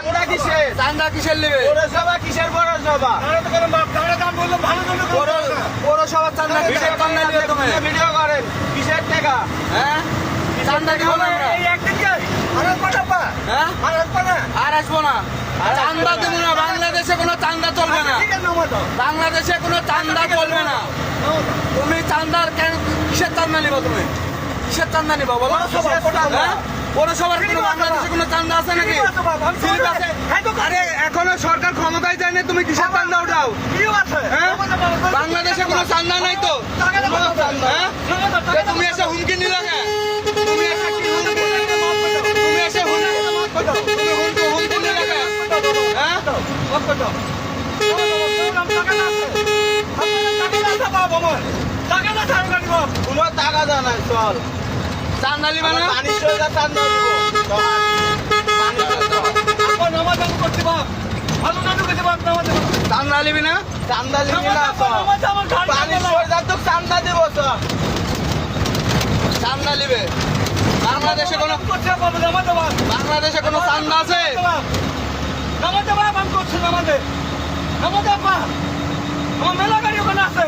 ওরা কিসের চান্দা কিসের নেবে? পৌরসভা কিসের পৌরসভা? পৌরসভার চান্দা কিসের চান্দা নেবে তুমি? ভিডিও করেন কিসের টাকা? হ্যাঁ চান্দা দিব না আমরা। হ্যাঁ আর আসবো না, চান্দা দেব না। বাংলাদেশে কোনো চান্দা চলবে না, বাংলাদেশে কোনো চান্দা চলবে না। তুমি চান্দার কেন কিসের চান্দা নিবা? তুমি কিসের চান্দা নিবা বলো? হ্যাঁ? পৌরসভার কোনো বাংলাদেশে কোনো চান্দা আছে নাকি? ঠিক আছে। আরে এখনো সরকার ক্ষমতায় যায়নি, তুমি কিসের চান্দা উঠাও? হ্যাঁ? বাংলাদেশে কোনো চান্দা নাই তো। হ্যাঁ? তা তুমি এসে হুমকি নিলে কেন? তুমি এসে কি হুমকি নিলে? তুমি এসে হুমকি নিলে কেন? হ্যাঁ? কোনো টাকা দেয় না, চল চান্দা নিবা না? পানি সরকার চান্দা দিব। চান্দা নিবি না? চান্দা দিবি না, পানি সরকার তো চান্দা দিব। চান্দা নিবে? বাংলাদেশে কোনো চান্দা আছে? আমার মেলা গাড়ি ওখানে আছে।